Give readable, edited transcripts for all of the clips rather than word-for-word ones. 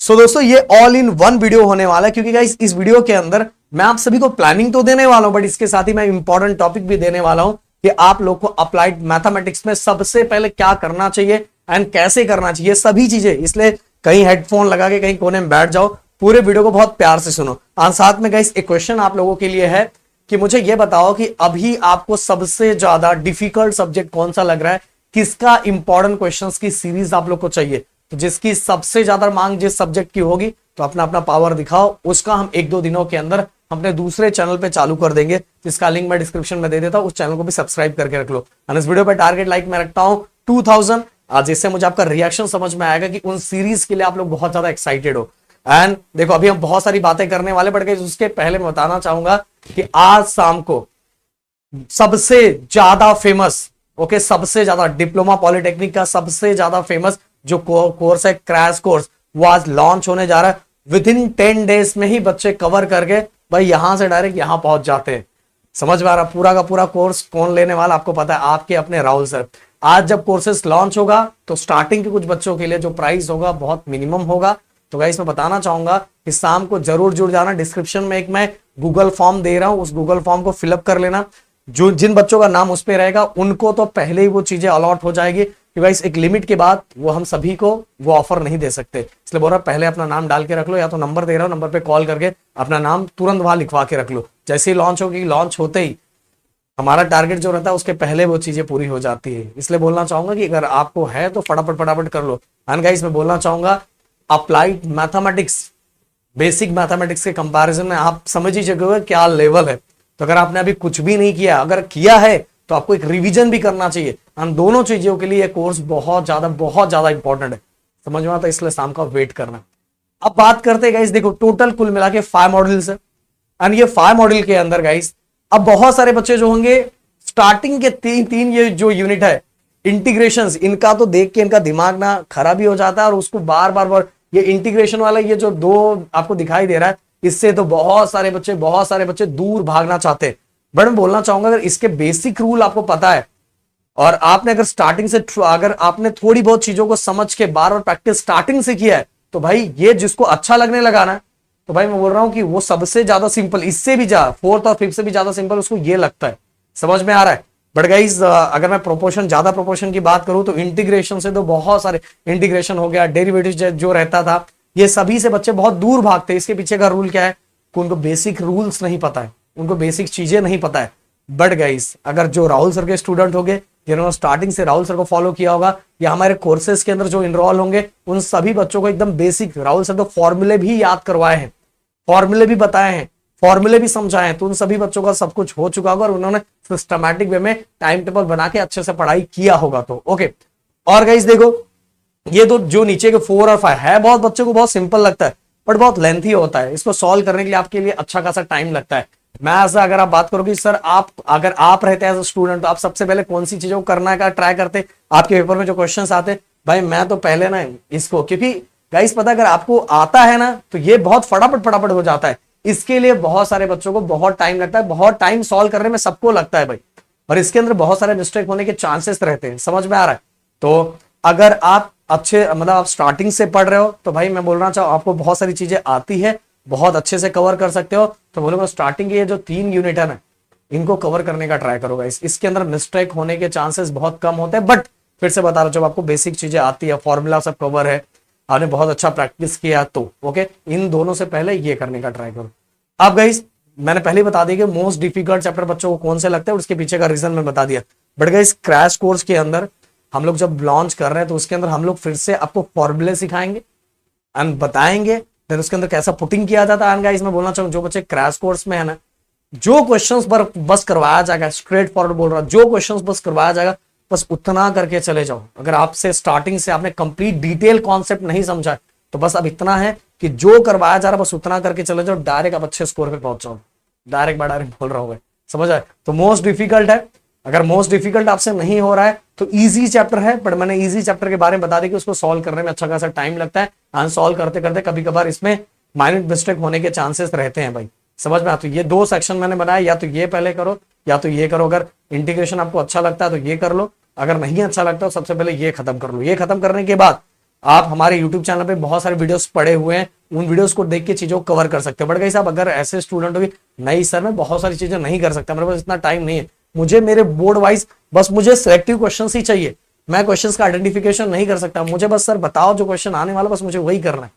सो दोस्तों ये all in one video होने वाला है, क्योंकि गाइस इस वीडियो के अंदर मैं आप सभी को प्लानिंग तो देने वाला हूं, बट इसके साथ ही मैं इंपॉर्टेंट टॉपिक भी देने वाला हूं कि आप लोग को अप्लाइड मैथमेटिक्स में सबसे पहले क्या करना चाहिए एंड कैसे करना चाहिए, सभी चीजें। इसलिए कहीं हेडफोन लगा के कहीं कोने में बैठ जाओ, पूरे वीडियो को बहुत प्यार से सुनो। और साथ में गाइस एक क्वेश्चन आप लोगों के लिए है कि मुझे यह बताओ कि अभी आपको सबसे ज्यादा डिफिकल्ट सब्जेक्ट कौन सा लग रहा है, किसका इंपॉर्टेंट क्वेश्चंस की सीरीज आप लोग को चाहिए। तो जिसकी सबसे ज्यादा मांग जिस सब्जेक्ट की होगी तो अपना अपना पावर दिखाओ, उसका हम एक दो दिनों के अंदर अपने दूसरे चैनल पे चालू कर देंगे, जिसका लिंक मैं डिस्क्रिप्शन में दे देता हूं। उस चैनल को भी सब्सक्राइब करके रख लो। और इस वीडियो पे टारगेट लाइक मैं रखता हूं 2000, जिससे मुझे आपका रिएक्शन समझ में आएगा कि उन सीरीज के लिए आप लोग बहुत ज्यादा एक्साइटेड हो। एंड देखो अभी हम बहुत सारी बातें करने वाले, बट उसके पहले मैं बताना चाहूंगा कि आज शाम को सबसे ज्यादा फेमस, ओके, सबसे ज्यादा डिप्लोमा पॉलिटेक्निक का सबसे ज्यादा फेमस जो कोर्स है, क्रैश कोर्स, वो आज लॉन्च होने जा रहा है। विद इन 10 डेज में ही बच्चे कवर करके भाई यहां से डायरेक्ट यहां पहुंच जाते हैं। समझ में आ रहा? पूरा का पूरा कोर्स कौन लेने वाला आपको पता है, आपके अपने राहुल सर। आज जब कोर्सेस लॉन्च होगा तो स्टार्टिंग के कुछ बच्चों के लिए जो प्राइस होगा बहुत मिनिमम होगा। तो गाइस मैं बताना चाहूंगा कि शाम को जरूर जुड़ जाना। डिस्क्रिप्शन में एक मैं गूगल फॉर्म दे रहा हूं, उस गूगल फॉर्म को फिलअप कर लेना। जो जिन बच्चों का नाम उस पर रहेगा उनको तो पहले ही वो चीजें अलॉट हो जाएगी कि भाई एक लिमिट के बाद वो हम सभी को वो ऑफर नहीं दे सकते। इसलिए बोल रहा पहले अपना नाम डाल के रख लो, या तो नंबर दे रहा हूं, नंबर पे कॉल करके अपना नाम तुरंत वहां लिखवा के रख लो। जैसे ही लॉन्च होगी, लॉन्च होते ही हमारा टारगेट जो रहता है उसके पहले वो चीजें पूरी हो जाती है। इसलिए बोलना चाहूंगा कि अगर आपको है तो फटाफट फटाफट कर लो। एंड गाइस मैं बोलना चाहूंगा अप्लाइड मैथमेटिक्स, बेसिक मैथमेटिक्स के कंपैरिजन में आप समझ ही चुके क्या लेवल है। तो अगर आपने अभी कुछ भी नहीं किया, अगर किया है तो आपको एक रिवीजन भी करना चाहिए। हम दोनों चीजों के लिए ये कोर्स बहुत ज्यादा इंपॉर्टेंट है। समझ में आता है? इसलिए शाम का वेट करना। अब बात करते हैं गाइस, देखो टोटल कुल मिला के 5 मॉड्यूल्स है। एंड ये 5 मॉड्यूल के अंदर गाइस अब बहुत सारे बच्चे जो होंगे स्टार्टिंग के तीन ये जो यूनिट है इंटीग्रेशंस, इनका तो देख के इनका दिमाग ना खराब ही हो जाता है, और उसको बार बार ये इंटीग्रेशन वाला ये जो 2 आपको दिखाई दे रहा है, इससे तो बहुत सारे बच्चे दूर भागना चाहते हैं। बट मैं बोलना चाहूंगा अगर इसके बेसिक रूल आपको पता है और आपने अगर स्टार्टिंग से अगर आपने थोड़ी बहुत चीजों को समझ के बार बार प्रैक्टिस स्टार्टिंग से किया है, तो भाई ये जिसको अच्छा लगने लगा ना, तो भाई मैं बोल रहा हूं कि वो सबसे ज्यादा सिंपल, इससे भी ज्यादा 4th और 5th से भी ज्यादा सिंपल उसको ये लगता है। समझ में आ रहा है? बट गाइस अगर मैं ज्यादा प्रोपोर्शन की बात करूं तो इंटीग्रेशन से तो बहुत सारे, इंटीग्रेशन हो गया, डेरिवेटिव जो रहता था, ये सभी से बच्चे बहुत दूर भागते हैं। इसके पीछे का रूल क्या है? उनको बेसिक रूल्स नहीं पता है, उनको बेसिक चीजें नहीं पता है। बट गाइस अगर जो राहुल सर के स्टूडेंट होंगे, जिन्होंने स्टार्टिंग से राहुल सर को फॉलो किया होगा, या हमारे कोर्सेज के अंदर जो इनरोल होंगे, उन सभी बच्चों को एकदम बेसिक राहुल सर तो फॉर्मूले भी याद करवाए हैं, फॉर्मूले भी बताए हैं, फॉर्मूले भी समझाए हैं। तो उन सभी बच्चों का सब कुछ हो चुका होगा और उन्होंने सिस्टमैटिक वे में टाइम टेबल बना के अच्छे से पढ़ाई किया होगा। तो ओके। और गाइस देखो ये तो जो नीचे के 4 और 5 है, बहुत बच्चों को बहुत सिंपल लगता है, बट बहुत लेंथी होता है। इसको सॉल्व करने के लिए आपके लिए अच्छा खासा टाइम लगता है। मैं ऐसा अगर आप बात करोगे सर अगर आप रहते हैं स्टूडेंट, तो आप सबसे पहले कौन सी चीजों को करना का ट्राई करते आपके पेपर में जो क्वेश्चंस आते? भाई मैं तो पहले ना इसको, क्योंकि गाइस पता अगर आपको आता है ना तो ये बहुत फटाफट हो जाता है। इसके लिए बहुत सारे बच्चों को बहुत टाइम लगता है, बहुत टाइम सॉल्व करने में सबको लगता है भाई, और इसके अंदर बहुत सारे मिस्टेक होने के चांसेस रहते हैं। समझ में आ रहा है? तो अगर आप अच्छे मतलब आप स्टार्टिंग से पढ़ रहे हो तो भाई मैं बोलना चाहूँ आपको बहुत सारी चीजें आती है, बहुत अच्छे से कवर कर सकते हो। तो बोलूंगा स्टार्टिंग के ये जो 3 यूनिट है ना, इनको कवर करने का ट्राई करोगा। इसके अंदर मिस्टेक होने के चांसेस बहुत कम होते हैं। बट फिर से बता रहा हूं, जब आपको बेसिक चीजें आती है, फॉर्मूला सब कवर है, आपने बहुत अच्छा प्रैक्टिस किया, तो ओके, इन दोनों से पहले ये करने का ट्राई करो। अब गाइस मैंने पहले बता दिया कि मोस्ट डिफिकल्ट चैप्टर बच्चों को कौन से लगता है, उसके पीछे का रीजन मैं बता दिया। बट गाइस क्रैश कोर्स के अंदर हम लोग जब लॉन्च कर रहे हैं तो उसके अंदर हम लोग फिर से आपको फॉर्मूले सिखाएंगे एंड बताएंगे, देन उसके अंदर कैसा पुटिंग किया जाता है। गाइस मैं बोलना चाहूँ जो बच्चे क्रैश कोर्स में है ना, जो क्वेश्चंस पर बस करवाया जाएगा, स्ट्रेट फॉरवर्ड बोल रहा हूं, जो क्वेश्चंस बस करवाया जाएगा बस उतना करके चले जाओ। अगर आपसे स्टार्टिंग से आपने कंप्लीट डिटेल कॉन्सेप्ट नहीं समझा तो बस अब इतना है कि जो करवाया जा रहा है बस उतना करके चले जाओ, डायरेक्ट आप अच्छे स्कोर पे पहुंच जाओ। डायरेक्ट बोल रहा हूँ, समझ आए? तो मोस्ट डिफिकल्ट है, अगर मोस्ट डिफिकल्ट आपसे नहीं हो रहा है तो इजी चैप्टर है, बट मैंने इजी चैप्टर के बारे में बता दिया कि उसको सॉल्व करने में अच्छा खासा टाइम लगता है। एंड सॉल्व करते करते कभी कभार इसमें माइनर मिस्टेक होने के चांसेस रहते हैं भाई। समझ में आता? तो ये 2 सेक्शन मैंने बनाया, या तो ये पहले करो या तो ये करो। अगर इंटीग्रेशन आपको अच्छा लगता है तो ये कर लो, अगर नहीं अच्छा लगता तो सबसे पहले ये खत्म कर लो। ये खत्म करने के बाद आप हमारे यूट्यूब चैनल पे बहुत सारे वीडियोस पड़े हुए हैं, उन वीडियोस को देख के चीजों को कवर कर सकते हो। बट गाइस आप अगर ऐसे स्टूडेंट हो कि नहीं सर मैं बहुत सारी चीजें नहीं कर सकता, मेरे पास इतना टाइम नहीं है, मुझे मेरे बोर्ड वाइज बस मुझे सिलेक्टिव क्वेश्चन ही चाहिए, मैं क्वेश्चन का आइडेंटिफिकेशन नहीं कर सकता, मुझे बस सर बताओ जो क्वेश्चन आने वाला बस मुझे वही करना है,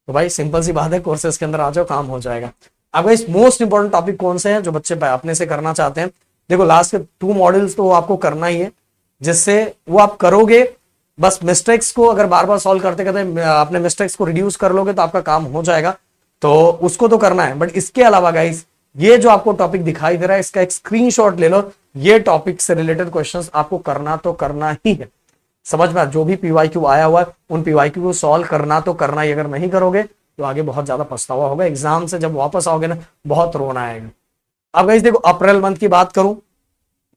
तो भाई सिंपल सी बात है, कोर्सेज के अंदर आ जाओ, काम हो जाएगा। अब इस मोस्ट इंपॉर्टेंट टॉपिक कौन से हैं जो बच्चे अपने से करना चाहते हैं? देखो लास्ट के 2 मॉड्यूल्स तो आपको करना ही है, जिससे वो आप करोगे, बस मिस्टेक्स को अगर बार बार सॉल्व करते करते अपने मिस्टेक्स को रिड्यूस कर लोगे तो आपका काम हो जाएगा, तो उसको तो करना है। बट इसके अलावा गाइस ये जो आपको टॉपिक दिखाई दे रहा है इसका एक स्क्रीनशॉट ले लो, ये टॉपिक से रिलेटेड क्वेश्चंस आपको करना तो करना ही है। समझ में, जो भी पीवाईक्यू आया हुआ है उन पीवाईक्यू को सॉल्व करना तो करना ही, अगर नहीं करोगे तो आगे बहुत ज्यादा पछतावा होगा, एग्जाम से जब वापस आओगे ना बहुत रोना आएगा। अब गाइस देखो अप्रैल मंथ की बात करूं,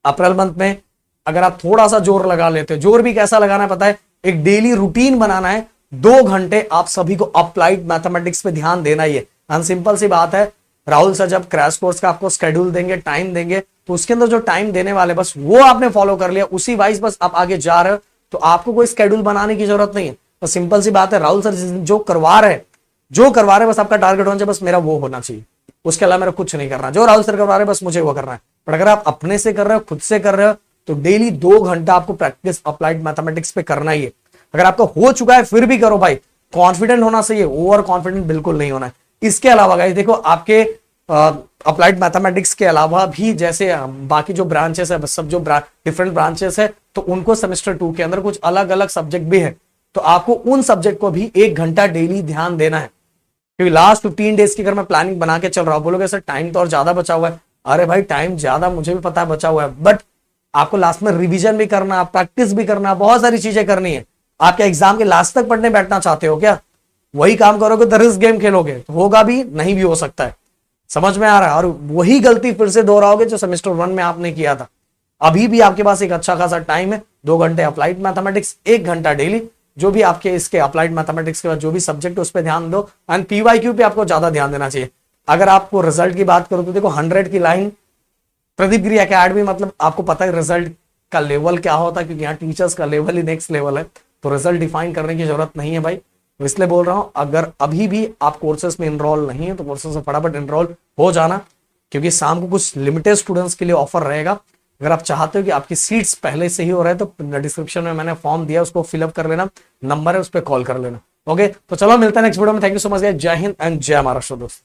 अप्रैल मंथ में अगर आप थोड़ा सा जोर लगा लेते हो, जोर भी कैसा लगाना है पता है, एक डेली रूटीन बनाना है, 2 घंटे आप सभी को अप्लाइड मैथमेटिक्स पे ध्यान देना ही है। सिंपल सी बात है, राहुल सर जब क्रैश कोर्स का आपको शेड्यूल देंगे, टाइम देंगे, तो उसके अंदर जो टाइम देने वाले बस वो आपने फॉलो कर लिया, उसी वाइज बस आप आगे जा रहे हो, तो आपको कोई शेड्यूल बनाने की जरूरत नहीं है। बस सिंपल सी बात है, राहुल सर जो करवा रहे बस आपका टारगेट होना चाहिए, बस मेरा वो होना चाहिए, उसके अलावा मेरा कुछ नहीं करना, जो राहुल सर करवा रहे बस मुझे वो करना है। पर अगर आप अपने से कर रहे हो, खुद से कर रहे हो, तो डेली 2 घंटा आपको प्रैक्टिस अप्लाइड मैथमेटिक्स पे करना ही है। अगर आपका हो चुका है फिर भी करो भाई, कॉन्फिडेंट होना चाहिए, ओवर कॉन्फिडेंट बिल्कुल नहीं होना है। इसके अलावा गाइस देखो आपके अप्लाइड मैथमेटिक्स के अलावा भी जैसे बाकी जो ब्रांचेस है, सब जो डिफरेंट ब्रांचेस है, तो उनको सेमेस्टर 2 के अंदर कुछ अलग अलग सब्जेक्ट भी है, तो आपको उन सब्जेक्ट को भी 1 घंटा डेली ध्यान देना है। क्योंकि लास्ट 15 डेज की अगर मैं प्लानिंग बना के चल रहा हूं, बोलोगे सर टाइम तो और ज्यादा बचा हुआ है, अरे भाई टाइम ज्यादा मुझे भी पता है बचा हुआ है, बट आपको लास्ट में रिवीजन भी करना, प्रैक्टिस भी करना, बहुत सारी चीजें करनी है। आपके एग्जाम के लास्ट तक पढ़ने बैठना चाहते हो क्या? वही काम करोगे तो रिस्क गेम खेलोगे, तो होगा भी नहीं भी हो सकता है। समझ में आ रहा है? और वही गलती फिर से दोहराओगे जो सेमेस्टर 1 में आपने किया था। अभी भी आपके पास एक अच्छा खासा टाइम है, 2 घंटे अप्लाइड मैथमेटिक्स, 1 घंटा डेली, जो भी आपके इसके अप्लाइड मैथमेटिक्स के बाद जो भी सब्जेक्ट है उस पर ध्यान दो, एंड पीवाईक्यू पे आपको ज्यादा ध्यान देना चाहिए। अगर आपको रिजल्ट की बात करूं तो देखो 100 की लाइन प्रदीप गिरी एकेडमी, मतलब आपको पता है रिजल्ट का लेवल क्या होता है, क्योंकि यहाँ टीचर्स का लेवल ही नेक्स्ट लेवल है, तो रिजल्ट डिफाइन करने की जरूरत नहीं है भाई। तो इसलिए बोल रहा हूं, अगर अभी भी आप कोर्सेज में इनरोल नहीं है तो कोर्सेज में फटाफट इनरोल हो जाना, क्योंकि शाम को कुछ लिमिटेड स्टूडेंट्स के लिए ऑफर रहेगा। अगर आप चाहते हो कि आपकी सीट्स पहले से ही हो रहे हैं तो डिस्क्रिप्शन में मैंने फॉर्म दिया, उसको फिलअप कर लेना, नंबर है उस पर कॉल कर लेना। ओके, तो चलो मिलता है नेक्स्ट वीडियो में। थैंक यू सो मच, जय हिंद एंड जय महाराष्ट्र दोस्त।